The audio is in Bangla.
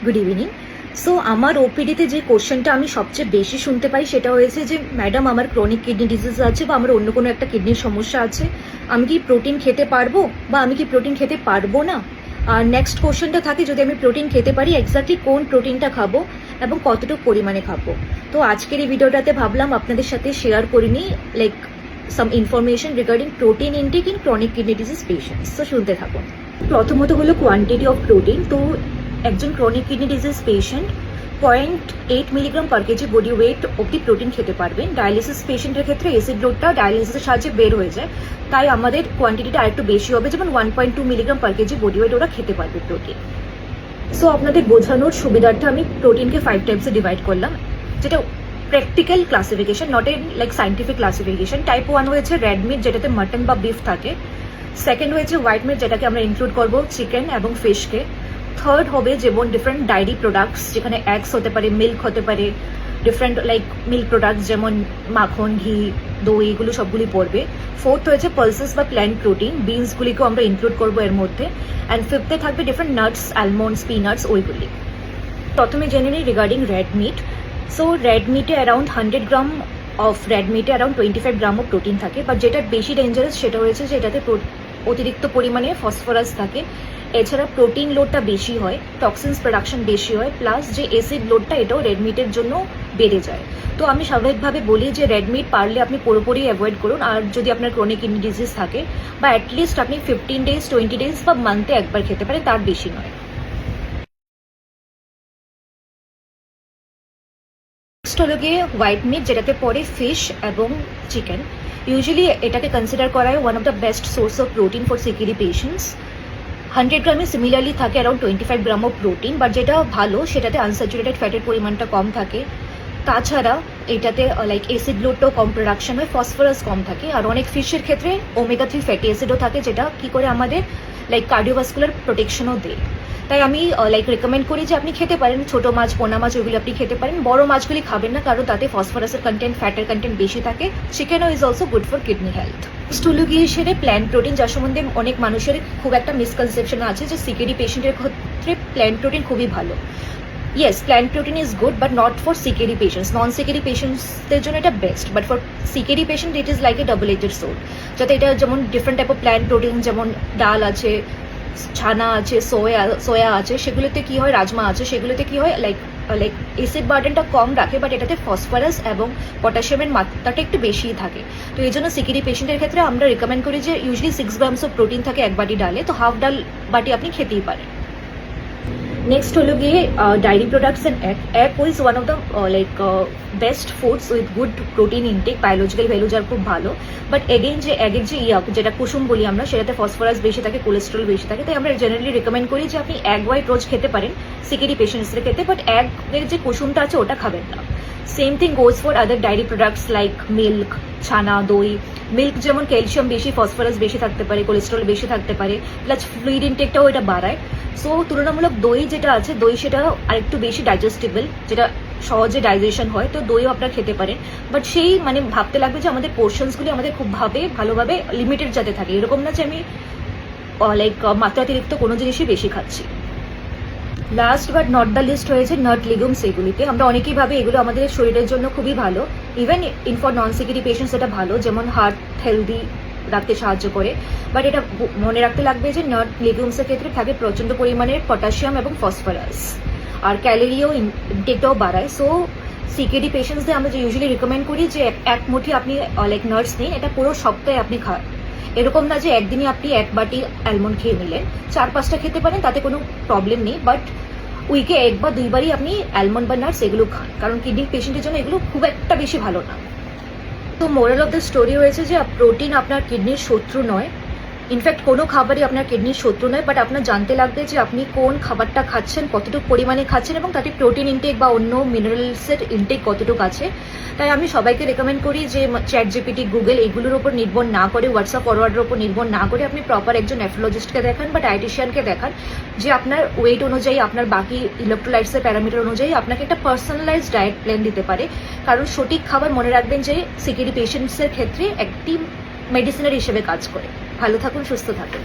Good evening. সো আমার ওপিডিতে যে কোশ্চেনটা আমি সবচেয়ে বেশি শুনতে পাই সেটা হয়েছে যে ম্যাডাম আমার ক্রনিক কিডনি ডিজিজ আছে বা আমার অন্য কোনো একটা কিডনির সমস্যা আছে, আমি কি প্রোটিন খেতে পারবো বা আমি কি প্রোটিন খেতে পারবো না। আর নেক্সট কোশ্চেনটা থাকে যদি আমি প্রোটিন খেতে পারি এক্স্যাক্টলি কোন প্রোটিনটা খাবো এবং কতটুকু পরিমাণে খাবো। তো আজকের এই ভিডিওটাতে ভাবলাম আপনাদের সাথে শেয়ার করে নিই like some information regarding protein intake in chronic kidney disease patients. তো শুনতে থাকুন। প্রথমত হলো কোয়ান্টিটি অফ প্রোটিন। তো একজন chronic kidney disease patient 0.8 milligram per KG body weight অব্দি প্রোটিন খেতে পারবেন। ডায়ালিসিস পেশেন্টের ক্ষেত্রে অ্যাসিড লোডটা ডায়ালিসিসের সাহায্যে বের হয়ে যায়, তাই আমাদের কোয়ান্টিটিটা আরেকটু বেশি হবে, যেমন 1.2 milligram per KG body weight ওরা খেতে পারবে প্রোটিন। সো আপনাদের বোঝানোর সুবিধার্থে আমি প্রোটিনকে 5 টাইপসে ডিভাইড করলাম, যেটা practical classification, not and like scientific classification. Type 1 হয়েছে রেড মিট, যেটাতে মাটন বা বিফ থাকে। সেকেন্ড হয়েছে হোয়াইট মিট, যেটাকে আমরা ইনক্লুড করবো চিকেন এবং ফিশকে। থার্ড হবে যেমন ডিফারেন্ট ডায়েরি প্রোডাক্টস, যেখানে এগস হতে পারে, মিল্ক হতে পারে, ডিফারেন্ট লাইক মিল্ক প্রোডাক্টস যেমন মাখন, ঘি, দই, এগুলো সবগুলি পড়বে। ফোর্থ হয়েছে পালসেস বা প্ল্যান্ট প্রোটিন, বিনসগুলিকেও আমরা ইনক্লুড করবো এর মধ্যে। অ্যান্ড ফিফথে থাকবে ডিফারেন্ট নাটস, আলমন্ডস, পিনাটস, ওইগুলি। প্রথমে জেনে নিই regarding red meat. So red মিটে অ্যারাউন্ড 100 গ্রাম অফ রেড মিটে অ্যারাউন্ড 25 গ্রাম অফ প্রোটিন থাকে, বাট যেটা বেশি ডেঞ্জারাস সেটা হয়েছে যে এটাতে অতিরিক্ত পরিমাণে ফসফরাস থাকে। এছাড়া প্রোটিন লোডটা বেশি হয়, টক্সিনস প্রোডাকশন বেশি হয়, প্লাস যে অ্যাসিড লোডটা এটাও রেড মিটের জন্য বেড়ে যায়। তো আমি স্বাভাবিকভাবে বলি যে রেড মিট পারলে আপনি পুরোপুরি অ্যাভয়েড করুন। আর যদি আপনার ক্রনিক কিডনি ডিজিজ থাকে বা অ্যাটলিস্ট আপনি 15 ডেজ, 20 ডেজ বা মান্থে একবার খেতে পারেন, তার বেশি নয়। নেক্সট হলো গিয়ে হোয়াইট মিট, যেটাতে পড়ে ফিশ এবং চিকেন। ইউজুয়ালি এটাকে কনসিডার করা হয় one of the best source of protein for CKD patients. 100 গ্রামে সিমিলারলি থাকে around 25 gram of protein, but যেটা ভালো সেটাতে আনস্যাচুরেটেড ফ্যাটের পরিমাণটা কম থাকে। তাছাড়া এটাতে লাইক অ্যাসিড লোডটাও কম প্রোডাকশন হয়, ফসফরাস কম থাকে। আর অনেক ফিশের ক্ষেত্রে ওমেগা 3 ফ্যাটি অ্যাসিডও থাকে, যেটা কি করে আমাদের লাইক কার্ডিওভাস্কুলার প্রোটেকশনও দেয়। তাই আমি লাইক রেকমেন্ড করি যে আপনি খেতে পারেন ছোট মাছ, পোনা মাছ, ওইগুলো আপনি খেতে পারেন। বড় মাছগুলি খাবেন না, কারণ তাতে ফসফরাসের কন্টেন্ট, ফ্যাটের কন্টেন্ট বেশি থাকে। চিকেনও is also good for kidney health. স্টুলু গিয়ে সেরে প্ল্যান্ট প্রোটিন, যার সম্বন্ধে অনেক মানুষের খুব একটা মিসকনসেপশন আছে যে সিকিডি পেশেন্টের ক্ষেত্রে প্ল্যান্ট প্রোটিন খুবই ভালো। Yes, plant protein is good, but not for CKD patients. Non CKD পেশেন্টসদের জন্য এটা best, but for CKD patient it is like a double edged sword. যাতে এটা যেমন different type of plant protein, যেমন ডাল আছে, ছানা আছে, সোয়া আছে, সেগুলোতে কি হয়, রাজমা আছে, সেগুলোতে কি হয় লাইক অ্যাসিড বার্ডেনটা কম রাখে, বাট এটাতে ফসফরাস এবং পটাশিয়ামের মাত্রাটা একটু বেশিই থাকে। তো এই জন্য সিকিডি পেশেন্টের ক্ষেত্রে আমরা রিকমেন্ড করি যে ইউজুয়ালি 6 গ্রামস অফ প্রোটিন থাকে এক বাটি ডালে, তো হাফ ডাল বাটি আপনি খেতেই পারেন। নেক্সট হলো গিয়ে dairy products and egg is one of the like best foods with good protein intake, biological value যার খুব ভালো। বাট এগেইন যে এগের যে যেটা কুসুম বলি আমরা, সেটাতে ফসফরাস বেশি থাকে, কোলেস্ট্রল বেশি থাকে। তাই আমরা জেনারেলি রেকমেন্ড করি যে আপনি এগ হোয়াইট রোজ খেতে পারেন সিকিডি পেশেন্টসদের ক্ষেত্রে, বাট এগের যে কুসুমটা আছে ওটা খাবেন না। Same thing goes for other dairy products like milk, chhena, doi. Milk যেমন ক্যালসিয়াম বেশি, ফসফরাস বেশি থাকতে পারে, কোলেস্ট্রল বেশি থাকতে পারে, প্লাস ফ্লুইড ইনটেকটাও এটা বাড়ায়। সো তুলনামূলক দই যেটা আছে, দই সেটা আরেকটু বেশি ডাইজেস্টেবল, যেটা সহজে ডাইজেশন হয়, তো দইও আপনারা খেতে পারেন। বাট সেই মানে ভাবতে লাগবে যে আমাদের পোর্শনসগুলি আমাদের খুব ভালোভাবে লিমিটেড যাতে থাকে, এরকম না যে আমি লাইক মাত্রাতিরিক্ত কোনো জিনিসই বেশি খাচ্ছি। Last but not the least হয়েছে নাট লিগুমস। এগুলিতে আমরা অনেকেই ভাবে এগুলো আমাদের শরীরের জন্য খুবই ভালো, even in for non CKD patients এটা ভালো, যেমন হার্ট হেলদি রাখতে সাহায্য করে। বাট এটা মনে রাখতে লাগবে যে নাট লিগুমসের ক্ষেত্রে থাকে প্রচণ্ড পরিমাণে পটাশিয়াম এবং ফসফরাস, আর ক্যালোরিও ইনটেকটাও বাড়ায়। সো সিকিডি পেশেন্টসদের আমরা যে ইউজুয়ালি রিকমেন্ড করি যে এক মুঠি আপনি লাইক নাটস নিন, এটা পুরো সপ্তাহে আপনি খান। এরকম না যে একদিনই আপনি এক বাটি অ্যালমন্ড খেয়ে নিলেন, 4-5টা খেতে পারেন, তাতে কোনো প্রবলেম নেই। বাট উইকে 1 বা 2 বারই আপনি অ্যালমন্ড বা নাটস এগুলো খান, কারণ কিডনি পেশেন্টের জন্য এগুলো খুব একটা বেশি ভালো না। তো মোরাল অফ দ্য স্টোরি হয়েছে যে প্রোটিন আপনার কিডনির শত্রু নয়, ইনফ্যাক্ট কোনো খাবারই আপনার কিডনির শত্রু নয়, বাট আপনার জানতে লাগবে যে আপনি কোন খাবারটা খাচ্ছেন, কতটুকু পরিমাণে খাচ্ছেন এবং তাতে প্রোটিন ইনটেক বা অন্য মিনারেলসের ইনটেক কতটুকু আছে। তাই আমি সবাইকে রেকমেন্ড করি যে চ্যাট জিপিটি, গুগল এগুলোর ওপর নির্ভর না করে, হোয়াটসঅ্যাপ ফরওয়ার্ডের ওপর নির্ভর না করে আপনি প্রপার একজন নেফ্রোলজিস্টকে দেখান বা ডায়েটিশিয়ানকে দেখান, যে আপনার ওয়েট অনুযায়ী, আপনার বাকি ইলেকট্রোলাইটসের প্যারামিটার অনুযায়ী আপনাকে একটা পার্সোনালাইজড ডায়েট প্ল্যান দিতে পারে। কারণ সঠিক খাবার মনে রাখবেন যে সিকিডি পেশেন্টসের ক্ষেত্রে একটি মেডিসিনের হিসেবে কাজ করে। ভালো থাকুন, সুস্থ থাকুন।